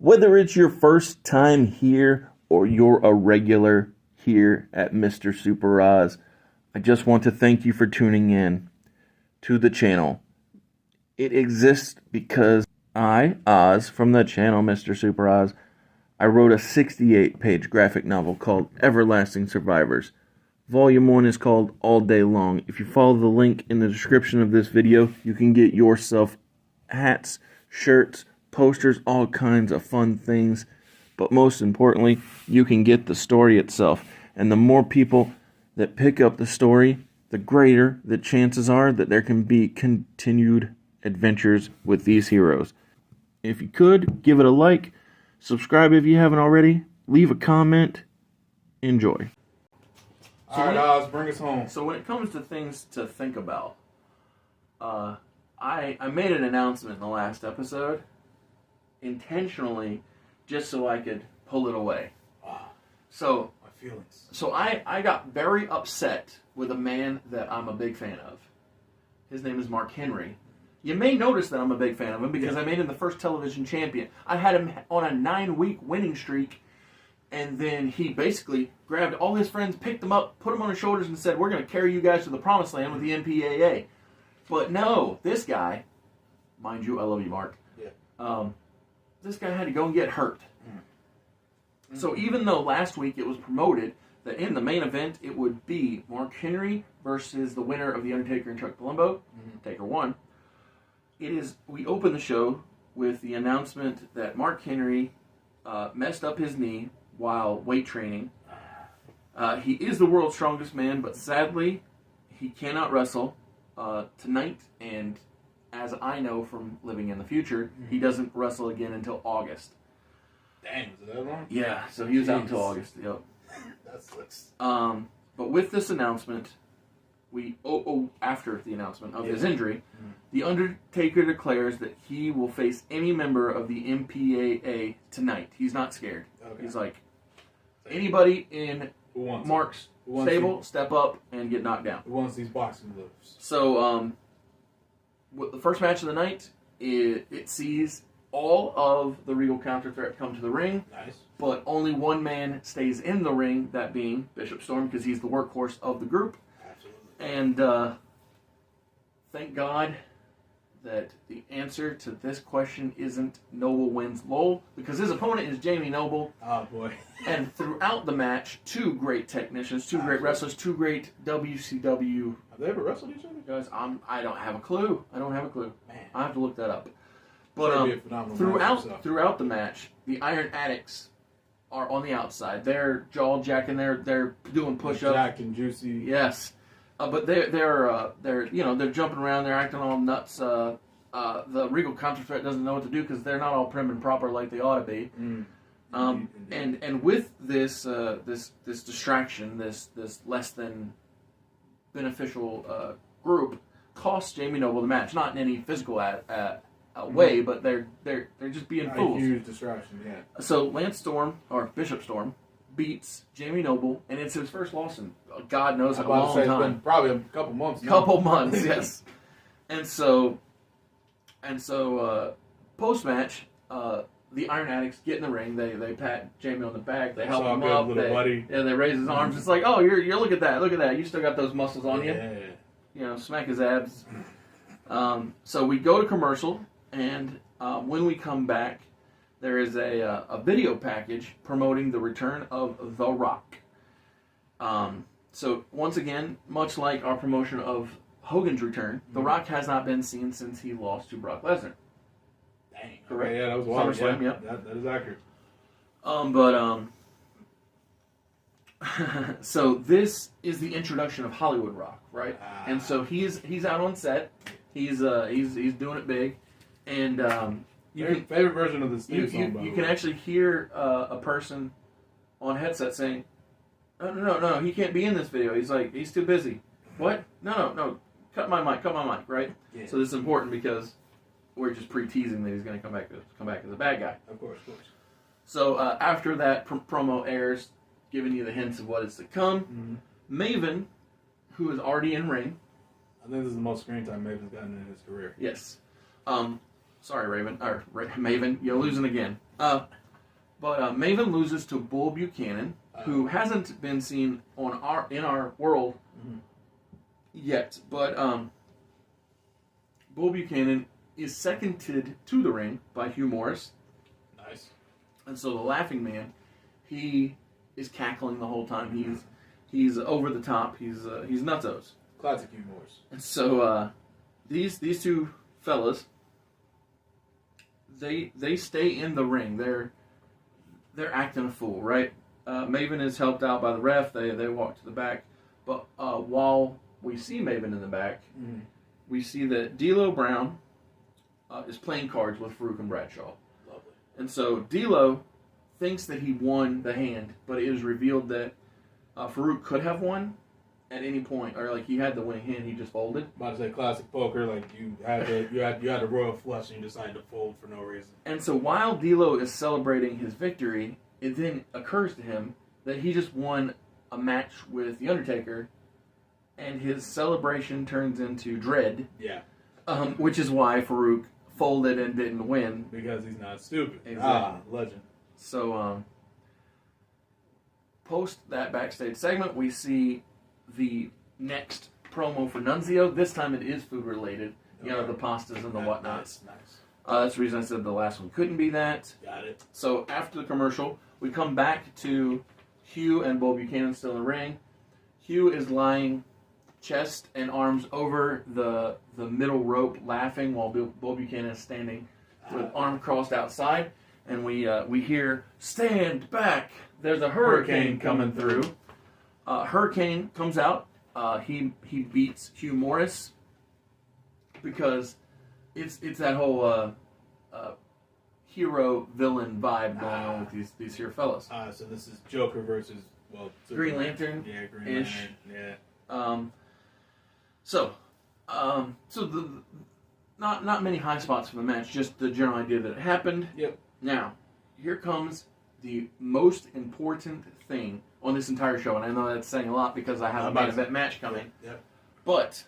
Whether it's your first time here or you're a regular here at Mr. Super Oz, I just want to thank you for tuning in to the channel. It exists because I, Oz, from the channel Mr. Super Oz, I wrote a 68-page graphic novel called Everlasting Survivors. Volume 1 is called All Day Long. If you follow the link in the description of this video, you can get yourself hats, shirts, posters, all kinds of fun things. But most importantly, you can get the story itself. And the more people that pick up the story, the greater the chances are that there can be continued adventures with these heroes. If you could, give it a like, subscribe if you haven't already, leave a comment, enjoy. Alright, Oz, bring us home. So when it comes to things to think about, I made an announcement in the last episode, intentionally, just so I could pull it away. So My feelings. So I got very upset with a man that I'm a big fan of. His name is Mark Henry. You may notice that I'm a big fan of him because I made him the first television champion. I had him on a 9-week winning streak, and then he basically grabbed all his friends, picked them up, put them on his shoulders, and said, "We're going to carry you guys to the promised land with the MPAA." But no, this guy, mind you, I love you, Mark. Yeah. This guy had to go and get hurt. So even though last week it was promoted that in the main event it would be Mark Henry versus the winner of The Undertaker and Chuck Palumbo, Taker won, we open the show with the announcement that Mark Henry messed up his knee while weight training. He is the world's strongest man, but sadly he cannot wrestle tonight, and as I know from living in the future, he doesn't wrestle again until August. Dang, was it that long? Yeah, so he was out until August. Yep. That sucks. But with this announcement, after the announcement of his injury, The Undertaker declares that he will face any member of the MPAA tonight. He's not scared. Okay. He's like, anybody in Who wants Mark's stable, step up and get knocked down. Who wants these boxing gloves? So, with the first match of the night, it sees all of the Regal Counter Threat come to the ring. Nice. But only one man stays in the ring, that being Bishop Storm, because he's the workhorse of the group. Absolutely. And thank God that the answer to this question isn't Noble wins Lowell, because his opponent is Jamie Noble. Oh, boy. And throughout the match, two great technicians, two great wrestlers, two great WCW Have they ever wrestled each other? guys. I don't have a clue. Man. I have to look that up. That'd be But a phenomenal match itself. throughout the match, the Iron Addicts are on the outside. They're jaw jacking. They're doing push-ups. Jack and Juicy. Yes, but they're jumping around. They're acting all nuts. The Regal Counter Threat doesn't know what to do because they're not all prim and proper like they ought to be. Indeed. And with this distraction, this less than beneficial group costs Jamie Noble the match. Not in any physical way, but they're just being fools. A huge distraction, yeah. So Lance Storm, or Bishop Storm, beats Jamie Noble, and it's his first loss in God knows a long It's time. been probably a couple months now. Couple months, yes. And so post match, the Iron Addicts get in the ring. They pat Jamie on the back. They help him up. Little buddy. Yeah, they raise his arms. It's like, oh, you're look at that. You still got those muscles on you. Yeah. You know, smack his abs. So we go to commercial, and when we come back, there is a video package promoting the return of The Rock. So once again, much like our promotion of Hogan's return, The Rock has not been seen since he lost to Brock Lesnar. Dang. Correct. Okay, yeah, that was wild. SummerSlam, Yeah, yep. that is accurate. So this is the introduction of Hollywood Rock, right? And so he's out on set. He's doing it big, and Favorite version of this theme song, by the you way. can actually hear a person on headset saying, "No, he can't be in this video. He's too busy." What? No, cut my mic, right? Yeah. So this is important because we're just pre-teasing that he's going to come back as a bad guy. Of course. So after that promo airs, giving you the hints of what is to come, Maven, who is already in ring. I think this is the most screen time Maven's gotten in his career. Yes. Sorry, Maven. You're losing again. But Maven loses to Bull Buchanan, who hasn't been seen in our world yet. But Bull Buchanan is seconded to the ring by Hugh Morris. Nice. And so the Laughing Man, he is cackling the whole time. He's over the top. He's nutsos. Classic Hugh Morris. And so these two fellas, they stay in the ring. They're acting a fool, right? Maven is helped out by the ref. They walk to the back, but while we see Maven in the back, we see that D'Lo Brown is playing cards with Farouk and Bradshaw. Lovely. And so D'Lo thinks that he won the hand, but it is revealed that Farouk could have won at any point, or like he had the winning hand, he just folded. About to say classic poker, like you had the royal flush and you decided to fold for no reason. And so while D'Lo is celebrating his victory, it then occurs to him that he just won a match with The Undertaker, and his celebration turns into dread. Yeah. Which is why Farouk folded and didn't win. Because he's not stupid. Exactly. Legend. So, post that backstage segment, we see the next promo for Nunzio. This time it is food related. You know, the pastas and the whatnots. Nice. That's the reason I said the last one couldn't be that. Got it. So after the commercial, we come back to Hugh and Bull Buchanan still in the ring. Hugh is lying chest and arms over the middle rope laughing while Bull Buchanan is standing with arm crossed outside. And we hear, "Stand back! There's a hurricane coming through." Hurricane comes out. He beats Hugh Morris because it's that whole hero villain vibe going on with these here fellas. So this is Joker versus Green Lantern. Yeah, Green Lantern. Yeah. So not many high spots for the match. Just the general idea that it happened. Yep. Now, here comes the most important thing on this entire show, and I know that's saying a lot because I have a main event match coming. Yep. But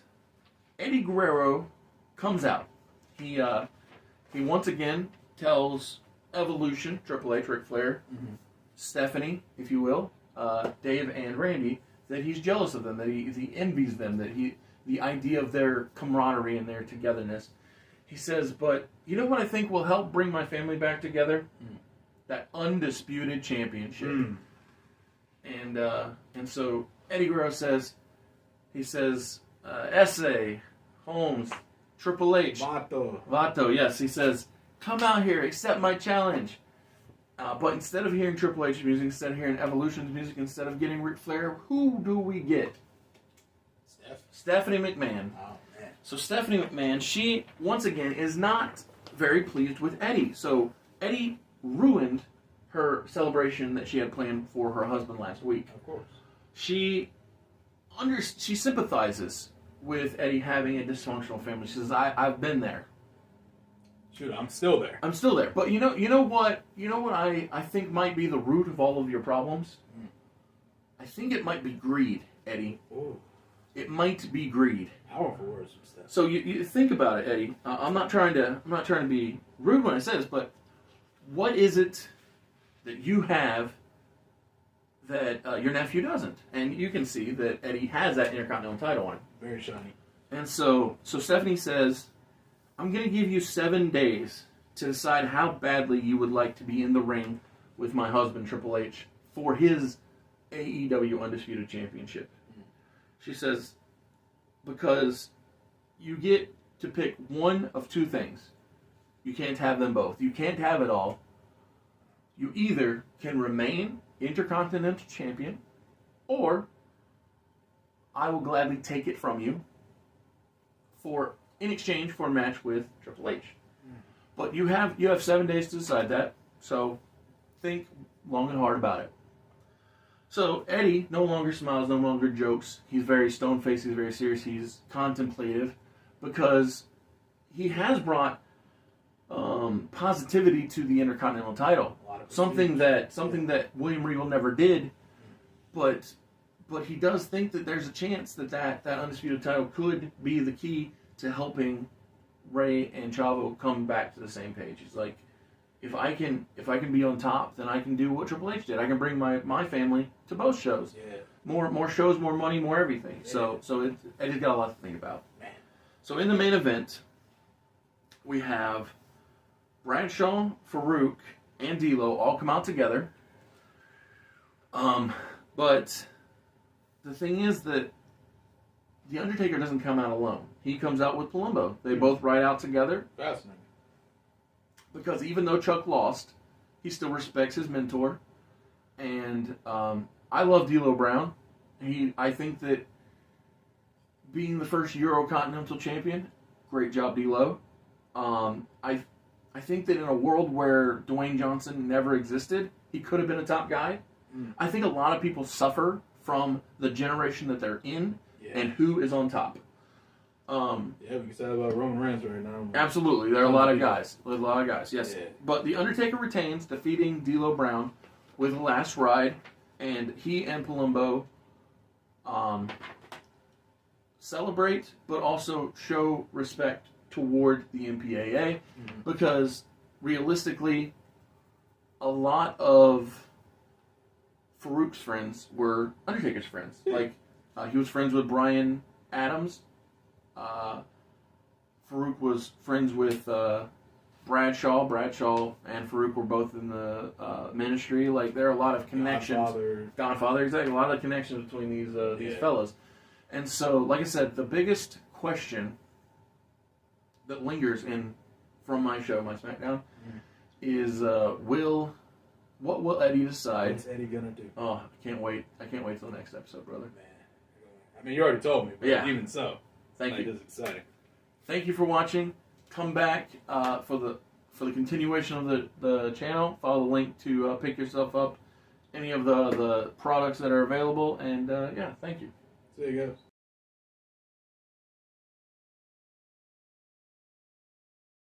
Eddie Guerrero comes out. He once again tells Evolution, Triple H, Ric Flair, Stephanie, if you will, Dave and Randy, that he's jealous of them, that he envies them, that the idea of their camaraderie and their togetherness. He says, but you know what I think will help bring my family back together? That undisputed championship. And so Eddie Guerrero says, Essay, Holmes, Triple H, Vato, yes, he says, come out here, accept my challenge. But instead of hearing Triple H's music, instead of hearing Evolution's music, instead of getting Ric Flair, who do we get? Stephanie McMahon. Oh, man. So Stephanie McMahon, she, once again, is not very pleased with Eddie. So Eddie ruined her celebration that she had planned for her husband last week. Of course. She sympathizes with Eddie having a dysfunctional family. She says, I've been there. Shoot, I'm still there. I'm still there. But you know what I think might be the root of all of your problems? I think it might be greed, Eddie. Ooh. It might be greed. Powerful words from Steph. So you think about it, Eddie. I'm not trying to be rude when I say this, but what is it that you have that your nephew doesn't? And you can see that Eddie has that Intercontinental title on him. Very shiny. And so Stephanie says, I'm going to give you 7 days to decide how badly you would like to be in the ring with my husband, Triple H, for his AEW Undisputed Championship. She says, because you get to pick one of two things. You can't have them both. You can't have it all. You either can remain Intercontinental Champion, or I will gladly take it from you in exchange for a match with Triple H. But you have 7 days to decide that, so think long and hard about it. So Eddie no longer smiles, no longer jokes. He's very stone-faced, he's very serious, he's contemplative, because he has brought positivity to the Intercontinental title. Something that William Regal never did, but he does think that there's a chance that Undisputed title could be the key to helping Ray and Chavo come back to the same page. It's like, if I can be on top, then I can do what Triple H did. I can bring my family to both shows. Yeah. More shows, more money, more everything. Yeah. So Eddie's got a lot to think about. Man. So in the main event, we have Bradshaw, Farouk, and D'Lo all come out together. But the thing is that The Undertaker doesn't come out alone. He comes out with Palumbo. They both ride out together. Fascinating. Because even though Chuck lost, he still respects his mentor. And I love D'Lo Brown. I think that being the first Eurocontinental champion, great job, D'Lo. I think that in a world where Dwayne Johnson never existed, he could have been a top guy. I think a lot of people suffer from the generation that they're in and who is on top. Yeah, we can say that about Roman Reigns right now. Absolutely, there are a lot of guys. There's a lot of guys, yes. Yeah. But The Undertaker retains, defeating D'Lo Brown with the last ride, and he and Palumbo celebrate, but also show respect toward the MPAA, because realistically, a lot of Farouk's friends were Undertaker's friends. Yeah. Like, he was friends with Brian Adams. Farouk was friends with Bradshaw. Bradshaw and Farouk were both in the ministry. Like, there are a lot of connections. Godfather, exactly. A lot of connections between these fellas. And so, like I said, the biggest question that lingers from my show, my SmackDown, is what will Eddie decide? What's Eddie gonna do? Oh, I can't wait! I can't wait till the next episode, brother. Man, I mean, you already told me, but Yeah. even so, Thank you. It's exciting. Thank you for watching. Come back for the continuation of the channel. Follow the link to pick yourself up any of the products that are available. And yeah, thank you. See you guys.